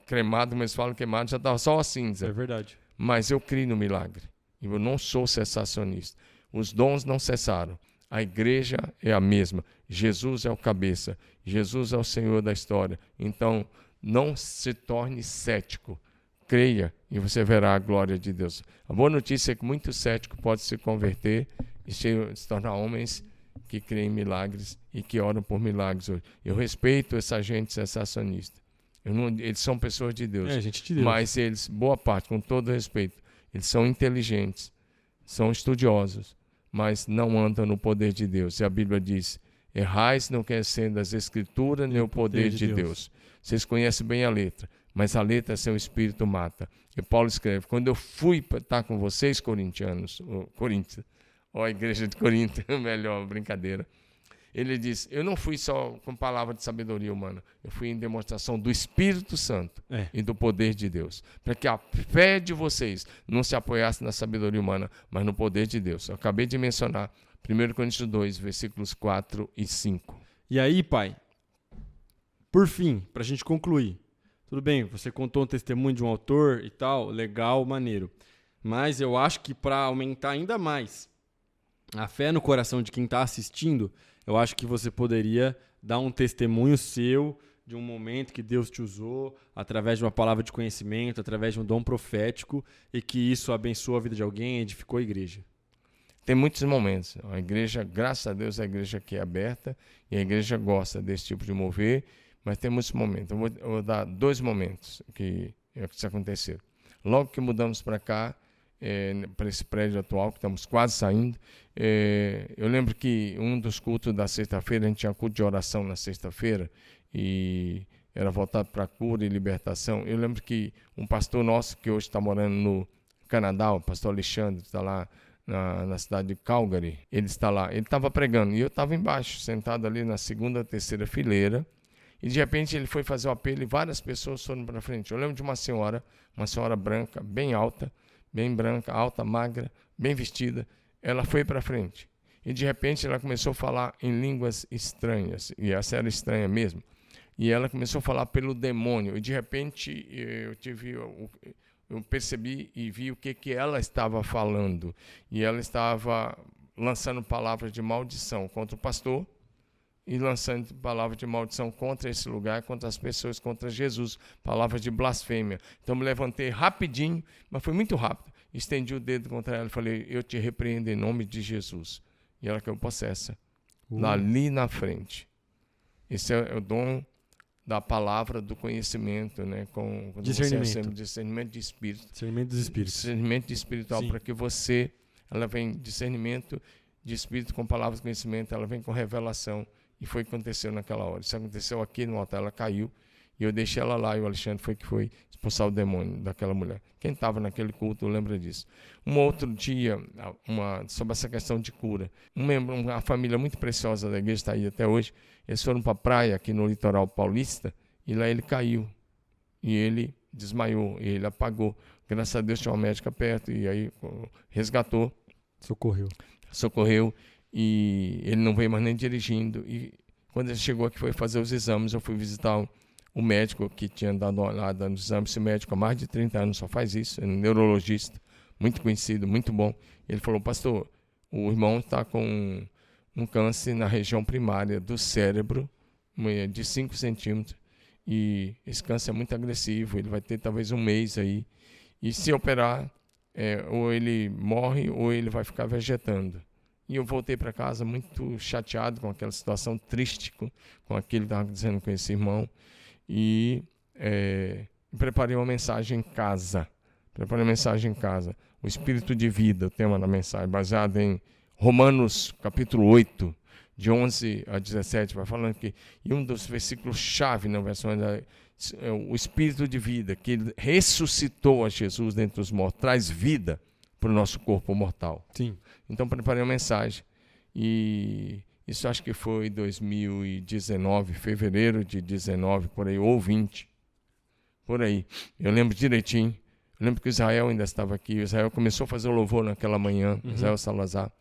cremado, mas falam queimado, já estava só a cinza. É verdade. Mas eu creio no milagre. Eu não sou cessacionista. Os dons não cessaram. A igreja é a mesma. Jesus é o cabeça. Jesus é o Senhor da história. Então, não se torne cético. Creia e você verá a glória de Deus. A boa notícia é que muito cético pode se converter e se tornar homens que creem em milagres e que oram por milagres hoje. Eu respeito essa gente cessacionista. Eles são pessoas de Deus. Gente de Deus. Mas eles, boa parte, com todo respeito, eles são inteligentes, são estudiosos, mas não andam no poder de Deus. E a Bíblia diz: errais não conhecendo as Escrituras nem o poder de Deus. Vocês conhecem bem a letra, mas a letra sem o Espírito mata. E Paulo escreve: quando eu fui estar com vocês, corintianos, a igreja de Corinto, melhor, brincadeira. Ele diz: eu não fui só com palavra de sabedoria humana, eu fui em demonstração do Espírito Santo e do poder de Deus, para que a fé de vocês não se apoiasse na sabedoria humana, mas no poder de Deus. Eu acabei de mencionar 1 Coríntios 2, versículos 4 e 5. E aí, pai, por fim, para a gente concluir, tudo bem, você contou um testemunho de um autor e tal, legal, maneiro, mas eu acho que para aumentar ainda mais a fé no coração de quem está assistindo, eu acho que você poderia dar um testemunho seu de um momento que Deus te usou através de uma palavra de conhecimento, através de um dom profético, e que isso abençoou a vida de alguém e edificou a igreja. Tem muitos momentos. A igreja, graças a Deus, a igreja aqui é aberta e a igreja gosta desse tipo de mover, mas tem muitos momentos. Eu vou dar 2 momentos que isso aconteceu. Logo que mudamos para cá, para esse prédio atual, que estamos quase saindo, eu lembro que um dos cultos da sexta-feira, a gente tinha culto de oração na sexta-feira, e era voltado para cura e libertação. Eu lembro que um pastor nosso, que hoje está morando no Canadá, o pastor Alexandre, está lá na cidade de Calgary, ele está lá, ele estava pregando, e eu estava embaixo, sentado ali na 2ª, 3ª fileira, e de repente ele foi fazer o apelo e várias pessoas foram para frente. Eu lembro de uma senhora branca, bem alta, bem branca, alta, magra, bem vestida. Ela foi para frente. E de repente ela começou a falar em línguas estranhas. E essa era estranha mesmo. E ela começou a falar pelo demônio. E de repente eu percebi e vi o que ela estava falando. E ela estava lançando palavras de maldição contra o pastor e lançando palavras de maldição contra esse lugar, contra as pessoas, contra Jesus, palavras de blasfêmia. Então me levantei rapidinho, mas foi muito rápido, estendi o dedo contra ela e falei: eu te repreendo em nome de Jesus. E ela caiu possessa, ali na frente. Esse é o dom da palavra, do conhecimento, né? Quando Discernimento. Discernimento de espírito. Discernimento dos espíritos. Discernimento de espiritual, para que você, ela vem discernimento de espírito com palavras de conhecimento, ela vem com revelação. E foi o que aconteceu naquela hora. Isso aconteceu aqui no altar, ela caiu. E eu deixei ela lá, e o Alexandre foi expulsar o demônio daquela mulher. Quem estava naquele culto lembra disso. Um outro dia, sobre essa questão de cura. Uma família muito preciosa da igreja está aí até hoje. Eles foram para a praia aqui no litoral paulista, e lá ele caiu. E ele desmaiou, e ele apagou. Graças a Deus tinha uma médica perto, e aí resgatou. Socorreu. E ele não veio mais nem dirigindo. E quando ele chegou aqui, foi fazer os exames. Eu fui visitar o médico que tinha dado uma olhada nos exames. Esse médico há mais de 30 anos só faz isso, é um neurologista, muito conhecido, muito bom. Ele falou: pastor, o irmão está com um câncer na região primária do cérebro, de 5 centímetros, e esse câncer é muito agressivo, ele vai ter talvez 1 mês aí, e se operar, ou ele morre ou ele vai ficar vegetando. E eu voltei para casa muito chateado com aquela situação, triste com aquilo que estava acontecendo com esse irmão. E preparei uma mensagem em casa. O Espírito de Vida, o tema da mensagem, baseado em Romanos capítulo 8, de 11 a 17, vai falando que, e um dos versículos-chave na versão é o Espírito de Vida, que ressuscitou a Jesus dentre os mortos, traz vida para o nosso corpo mortal. Sim. Então preparei uma mensagem, e isso acho que foi 2019, fevereiro de 19, por aí, ou 20, por aí. Eu lembro direitinho. Eu lembro que o Israel ainda estava aqui. O Israel começou a fazer o louvor naquela manhã, Israel Salazar.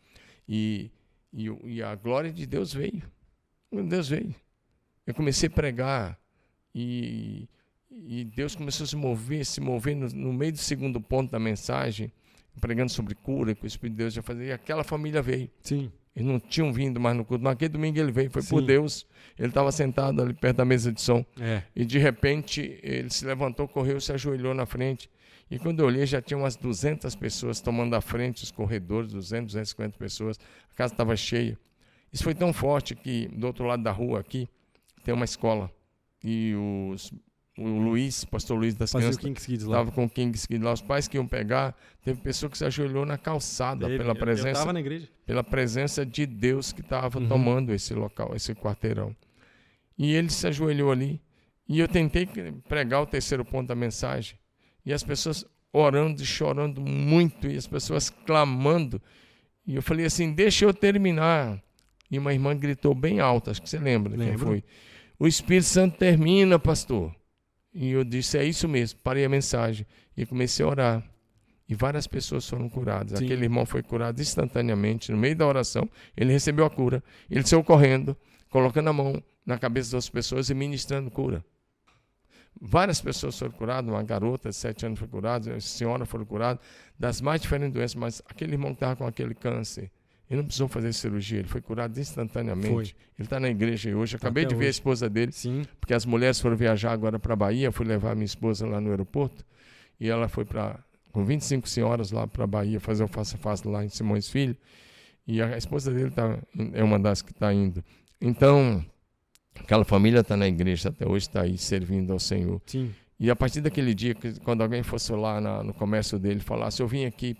E a glória de Deus veio. Deus veio. Eu comecei a pregar e Deus começou a se mover no meio do segundo ponto da mensagem, pregando sobre cura, que o Espírito de Deus ia fazer, e aquela família veio. Sim. Eles não tinham vindo mais no culto. Naquele domingo ele veio, foi por Deus. Ele estava sentado ali perto da mesa de som. E de repente ele se levantou, correu, se ajoelhou na frente. E quando eu olhei, já tinha umas 200 pessoas tomando à frente os corredores, 250 pessoas. A casa estava cheia. Isso foi tão forte que do outro lado da rua aqui tem uma escola. E Luiz, pastor Luiz das Fazia o crianças, King's Kids lá. estava com o King's Kids lá. Os pais que iam pegar, teve pessoa que se ajoelhou na calçada Eu tava na igreja. pela presença de Deus que estava tomando esse local, esse quarteirão. E ele se ajoelhou ali. E eu tentei pregar o terceiro ponto da mensagem. E as pessoas orando e chorando muito. E as pessoas clamando. E eu falei assim, deixa eu terminar. E uma irmã gritou bem alto, acho que você lembra quem foi. O Espírito Santo termina, pastor. E eu disse, é isso mesmo. Parei a mensagem. E comecei a orar. E várias pessoas foram curadas. Sim. Aquele irmão foi curado instantaneamente. No meio da oração, ele recebeu a cura. Ele saiu correndo, colocando a mão na cabeça das pessoas e ministrando cura. Várias pessoas foram curadas. Uma garota de 7 anos foi curada, uma senhora foi curada, das mais diferentes doenças. Mas aquele irmão que estava com aquele câncer, ele não precisou fazer cirurgia, ele foi curado instantaneamente. Ele está na igreja hoje. Acabei de ver a esposa dele, Sim. Porque as mulheres foram viajar agora para a Bahia. Fui levar minha esposa lá no aeroporto e ela foi com 25 senhoras lá para a Bahia fazer o face-a-face lá em Simões Filho. E a esposa dele é uma das que está indo. Então, aquela família está na igreja até hoje, está aí servindo ao Senhor. Sim. E a partir daquele dia, quando alguém fosse lá no comércio dele, falasse, eu vim aqui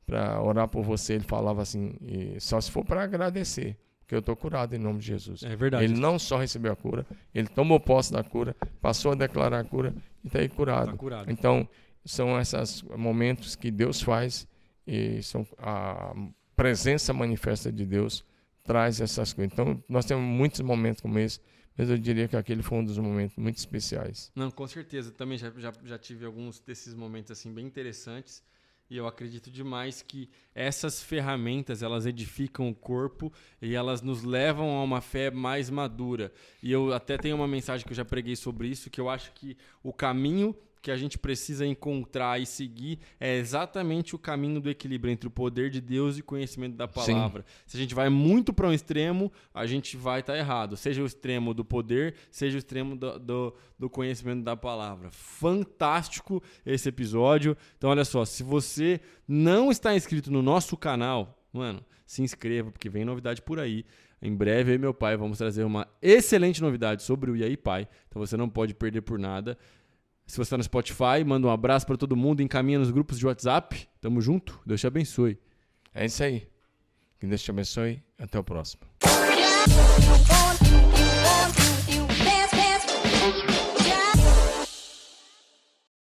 para orar por você, ele falava assim, só se for para agradecer, porque eu estou curado em nome de Jesus. É verdade. Ele não só recebeu a cura, ele tomou posse da cura, passou a declarar a cura e está aí curado. Tá curado. Então, são esses momentos que Deus faz e são a presença manifesta de Deus traz essas coisas. Então, nós temos muitos momentos como esse, mas eu diria que aquele foi um dos momentos muito especiais. Não, com certeza. Também já tive alguns desses momentos assim bem interessantes. E eu acredito demais que essas ferramentas, elas edificam o corpo e elas nos levam a uma fé mais madura. E eu até tenho uma mensagem que eu já preguei sobre isso, que eu acho que o caminho que a gente precisa encontrar e seguir é exatamente o caminho do equilíbrio entre o poder de Deus e o conhecimento da palavra. Sim. Se a gente vai muito para um extremo, a gente vai estar errado. Seja o extremo do poder, seja o extremo do conhecimento da palavra. Fantástico esse episódio. Então, olha só, se você não está inscrito no nosso canal, mano, se inscreva, porque vem novidade por aí. Em breve, eu e meu pai vamos trazer uma excelente novidade sobre o E aí Pai. Então, você não pode perder por nada. Se você está no Spotify, manda um abraço para todo mundo, encaminha nos grupos de WhatsApp. Tamo junto, Deus te abençoe. É isso aí. Que Deus te abençoe. Até o próximo.